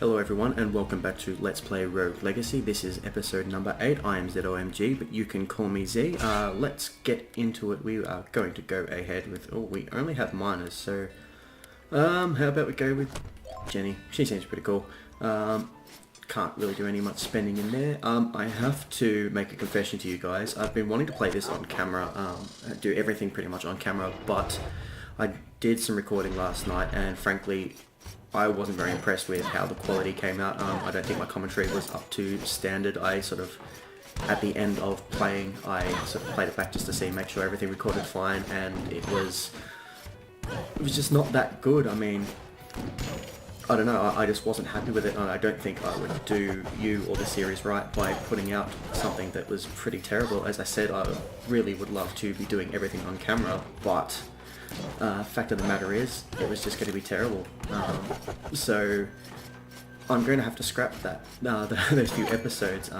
Hello everyone and welcome back to Let's Play Rogue Legacy. This is episode number 8. I am ZOMG, but you can call me Z. Let's get into it. We are going to go ahead with... Oh, we only have miners, so... how about we go with Jenny? She seems pretty cool. Can't really do any much spending in there. I have to make a confession to you guys. I've been wanting to play this on camera, do everything pretty much on camera, but I did some recording last night and frankly I wasn't very impressed with how the quality came out. I don't think my commentary was up to standard. I sort of, at the end of playing, I sort of played it back just to see, make sure everything recorded fine, and it was just not that good. I mean, I don't know, I just wasn't happy with it, and I don't think I would do you or the series right by putting out something that was pretty terrible. As I said, I really would love to be doing everything on camera, but fact of the matter is, it was just going to be terrible. So I'm going to have to scrap that those few episodes.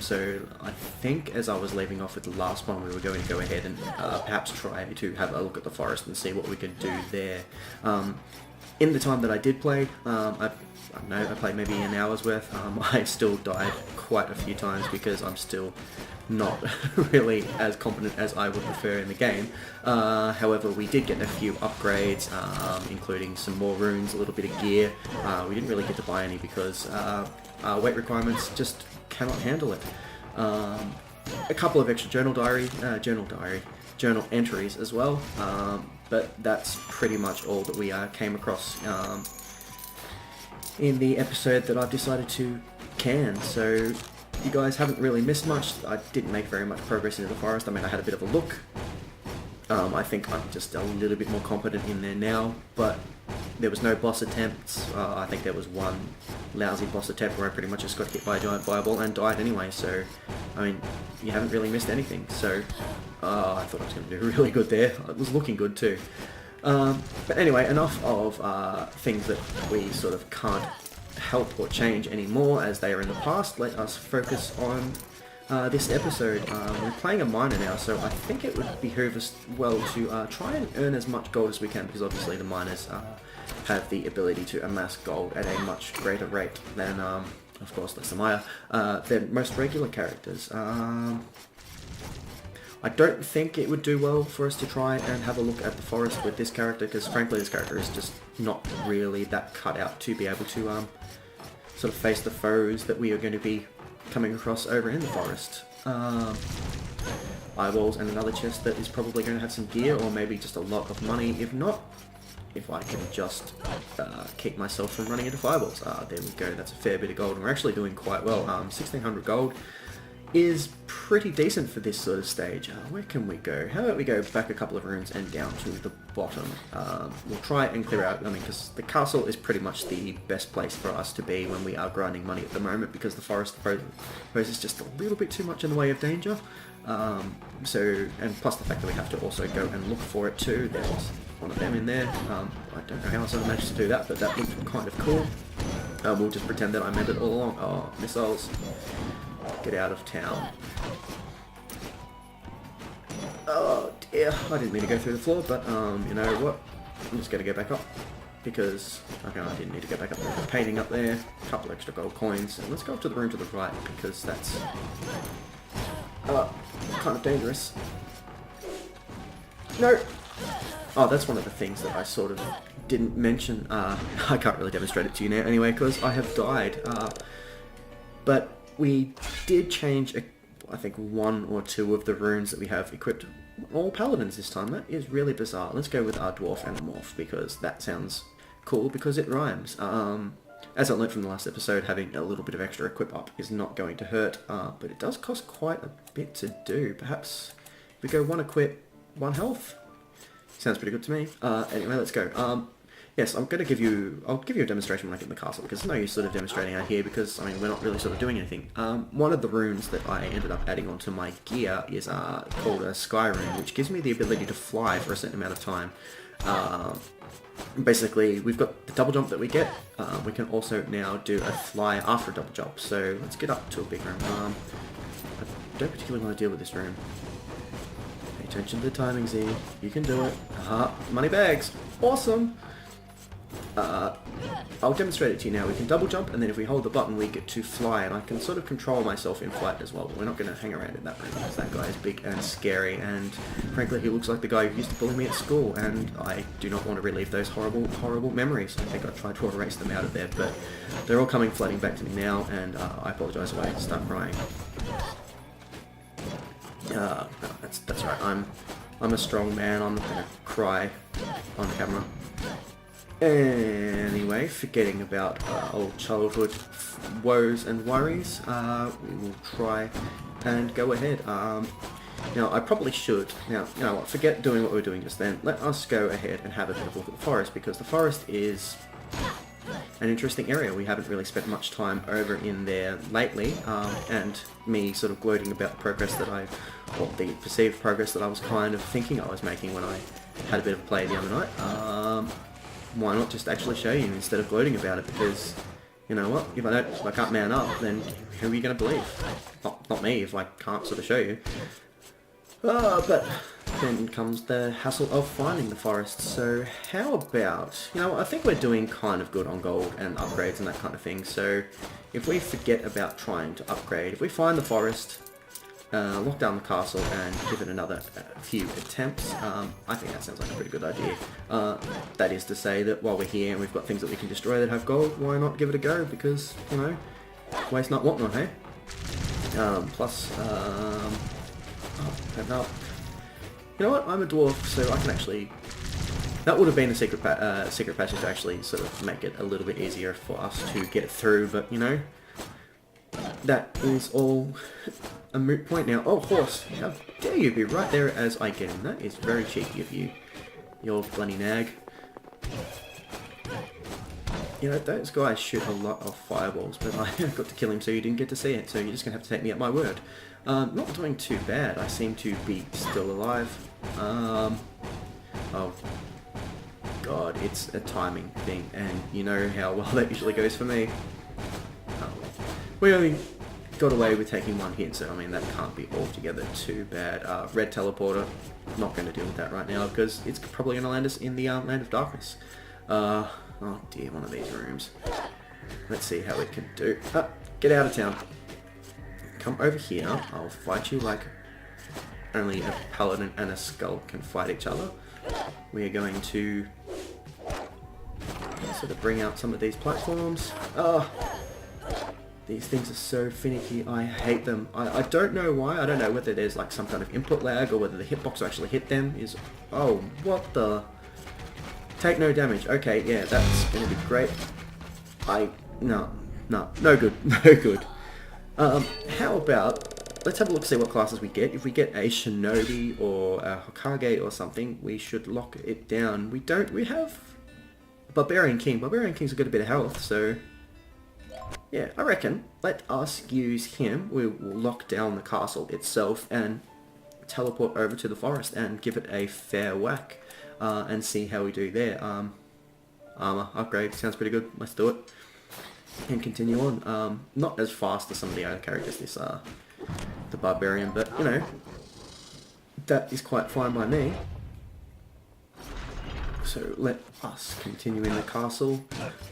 So I think as I was leaving off with the last one, we were going to go ahead and perhaps try to have a look at the forest and see what we could do there. In the time that I did play, I played maybe an hour's worth. I still died quite a few times because I'm still not really as competent as I would prefer in the game. However, we did get a few upgrades, including some more runes, a little bit of gear. We didn't really get to buy any because our weight requirements just cannot handle it. A couple of extra journal entries as well, but that's pretty much all that we came across in the episode that I've decided to can. So you guys haven't really missed much. I didn't make very much progress into the forest. I mean, I had a bit of a look. I think I'm just a little bit more competent in there now, but there was no boss attempts. I think there was one lousy boss attempt where I pretty much just got hit by a giant fireball and died anyway, so, I mean, you haven't really missed anything. So, I thought I was going to do really good there. It was looking good too. But anyway, enough of things that we sort of can't help or change anymore as they are in the past. Let us focus on this episode. We're playing a miner now, so I think it would behoove us well to try and earn as much gold as we can, because obviously the miners have the ability to amass gold at a much greater rate than, of course, Lester Meyer, than most regular characters. I don't think it would do well for us to try and have a look at the forest with this character, because frankly this character is just not really that cut out to be able to sort of face the foes that we are going to be coming across over in the forest. Eyeballs and another chest that is probably going to have some gear, or maybe just a lot of money. If not, if I can just keep myself from running into fireballs. There we go, that's a fair bit of gold, and we're actually doing quite well. 1600 gold is pretty decent for this sort of stage. Where can we go? How about we go back a couple of runes and down to the bottom. We'll try and clear out, I mean, because the castle is pretty much the best place for us to be when we are grinding money at the moment, because the forest poses just a little bit too much in the way of danger. And plus the fact that we have to also go and look for it too. There's one of them in there. I don't know how else I managed to do that, but that looked kind of cool. We'll just pretend that I meant it all along. Oh, missiles. Get out of town. Oh dear, I didn't mean to go through the floor, but you know what? I'm just going to go back up, because okay, I didn't need to go back up there. The painting up there, a couple extra gold coins, and let's go up to the room to the right, because that's kind of dangerous. No! Oh, that's one of the things that I sort of didn't mention. I can't really demonstrate it to you now anyway, because I have died. But we did change, I think, one or two of the runes that we have equipped. All paladins this time. That is really bizarre. Let's go with our dwarf and morph, because that sounds cool, because it rhymes. As I learned from the last episode, having a little bit of extra equip up is not going to hurt, but it does cost quite a bit to do. Perhaps we go one equip, one health. Sounds pretty good to me. Anyway, let's go. Yes, I'll give you a demonstration when I get in the castle, because there's no use sort of demonstrating out here, because, I mean, we're not really sort of doing anything. One of the runes that I ended up adding onto my gear is called a Sky Rune, which gives me the ability to fly for a certain amount of time. Basically, we've got the double jump that we get. We can also now do a fly after a double jump, so let's get up to a big room. I don't particularly want to deal with this room. Pay attention to the timing, Z. You can do it. Money bags! Awesome! I'll demonstrate it to you now. We can double jump, and then if we hold the button, we get to fly, and I can sort of control myself in flight as well, but we're not going to hang around in that room, because that guy is big and scary, and frankly, he looks like the guy who used to bully me at school, and I do not want to relive those horrible, horrible memories. I think I tried to erase them out of there, but they're all coming flooding back to me now, and I apologise if I start crying. No, that's right, I'm a strong man, I'm not going to cry on camera. Anyway, forgetting about old childhood woes and worries, we will try and go ahead. Now, I probably should. Now, you know what, forget doing what we were doing just then. Let us go ahead and have a bit of a look at the forest, because the forest is an interesting area. We haven't really spent much time over in there lately, and me sort of gloating about the progress that the perceived progress that I was kind of thinking I was making when I had a bit of a play the other night. Why not just actually show you instead of gloating about it? Because, you know what, if I can't man up, then who are you going to believe? Not me, if I can't sort of show you. But then comes the hassle of finding the forest. So how about, you know, I think we're doing kind of good on gold and upgrades and that kind of thing. So if we forget about trying to upgrade, if we find the forest, lock down the castle and give it another few attempts. I think that sounds like a pretty good idea. That is to say that while we're here and we've got things that we can destroy that have gold, why not give it a go? Because, you know, waste not, want not, hey? Plus, open up. You know what? I'm a dwarf, so I can actually. That would have been a secret passage to actually sort of make it a little bit easier for us to get through, but you know, that is all a moot point now. Oh, horse! How dare you be right there as I get in? That is very cheeky of you, you old bloody nag. You know, those guys shoot a lot of fireballs, but I got to kill him so you didn't get to see it, so you're just going to have to take me at my word. Not doing too bad. I seem to be still alive. Oh, God, it's a timing thing, and you know how well that usually goes for me. We only got away with taking one hit, so I mean, that can't be altogether too bad. Red teleporter, not going to deal with that right now, because it's probably going to land us in the Land of Darkness. Oh dear, one of these rooms. Let's see how we can do. Get out of town. Come over here. I'll fight you like only a paladin and a skull can fight each other. We are going to sort of bring out some of these platforms. These things are so finicky. I hate them. I don't know why. I don't know whether there's like some kind of input lag or whether the hitbox will actually hit them. Oh, what the... Take no damage. Okay, yeah, that's going to be great. No good. No good. How about, let's have a look, see what classes we get. If we get a Shinobi or a Hokage or something, we should lock it down. We have Barbarian King. Barbarian King's got a bit of health, so yeah, I reckon let us use him. We will lock down the castle itself and teleport over to the forest and give it a fair whack. And see how we do there. Armor upgrade sounds pretty good. Let's do it and continue on. Not as fast as some of the other characters, the barbarian, but you know, that is quite fine by me. So let us continue in the castle,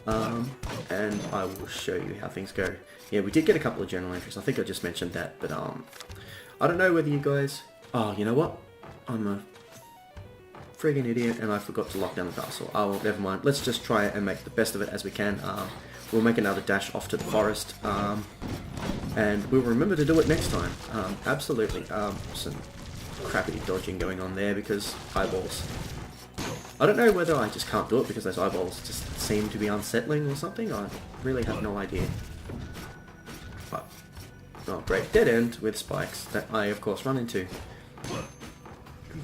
and I will show you how things go. Yeah, we did get a couple of journal entries. I think I just mentioned that, but I don't know whether you guys. Oh, you know what? I'm a friggin' idiot, and I forgot to lock down the castle. Oh, well, never mind. Let's just try and make the best of it as we can. We'll make another dash off to the forest, and we'll remember to do it next time. Absolutely. Some crappy dodging going on there because eyeballs. I don't know whether I just can't do it because those eyeballs just seem to be unsettling or something. I really have no idea. But, oh great, dead end with spikes that I of course run into.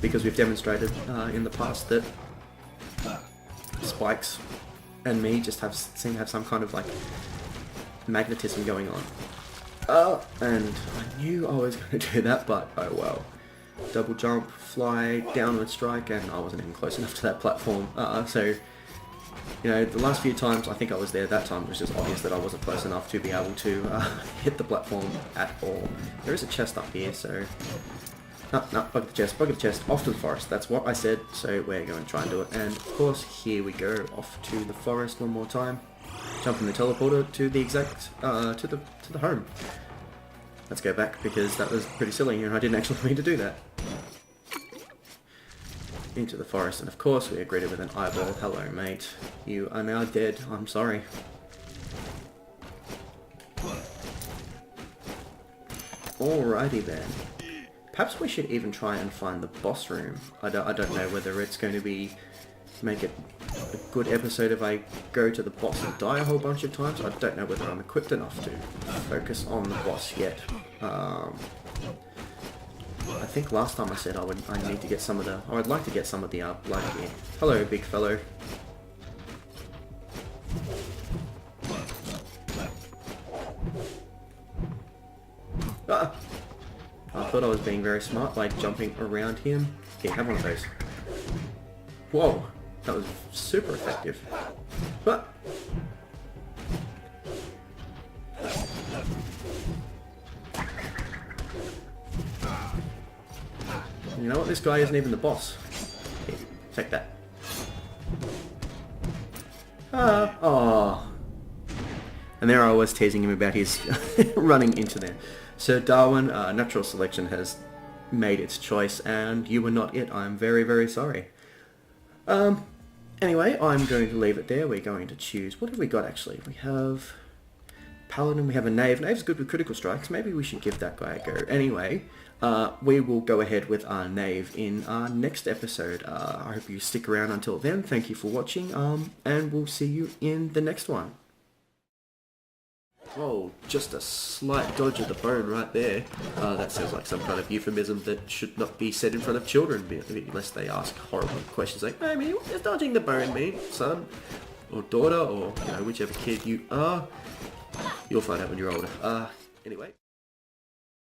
Because we've demonstrated in the past that spikes and me just seem to have some kind of like magnetism going on. And I knew I was going to do that, but oh well. Double jump, fly, downward strike, and I wasn't even close enough to that platform. So, you know, the last few times I think I was there, that time it was just obvious that I wasn't close enough to be able to hit the platform at all. There is a chest up here, so... No, bug the chest, off to the forest, that's what I said, so we're going to try and do it. And of course, here we go, off to the forest one more time. jump from the teleporter to the exact, to the home. Let's go back because that was pretty silly and I didn't actually mean to do that. Into the forest, and of course we are greeted with an eyeball. Hello mate, you are now dead, I'm sorry. Alrighty then. Perhaps we should even try and find the boss room. I don't know whether it's going to make it a good episode if I go to the boss and die a whole bunch of times. I don't know whether I'm equipped enough to focus on the boss yet. I think last time I said I need to get some of the... I would like to get some of the blood here. Hello, big fellow. Ah! I thought I was being very smart by jumping around him. Here, have one of those. Whoa! That was super effective. But you know what? This guy isn't even the boss. Here, take that. Oh. And there I was teasing him about his running into there. So Darwin, natural selection has made its choice, and you were not it. I'm very, very sorry. Anyway, I'm going to leave it there. We're going to choose... What have we got, actually? We have... Paladin, we have a Knave. Knave's good with critical strikes. Maybe we should give that guy a go. Anyway, we will go ahead with our Knave in our next episode. I hope you stick around until then. Thank you for watching, and we'll see you in the next one. Oh, just a slight dodge of the bone right there. That sounds like some kind of euphemism that should not be said in front of children, unless they ask horrible questions like, "Mommy, what does dodging the bone mean, son?" Or daughter, or, you know, whichever kid you are. You'll find out when you're older. Anyway.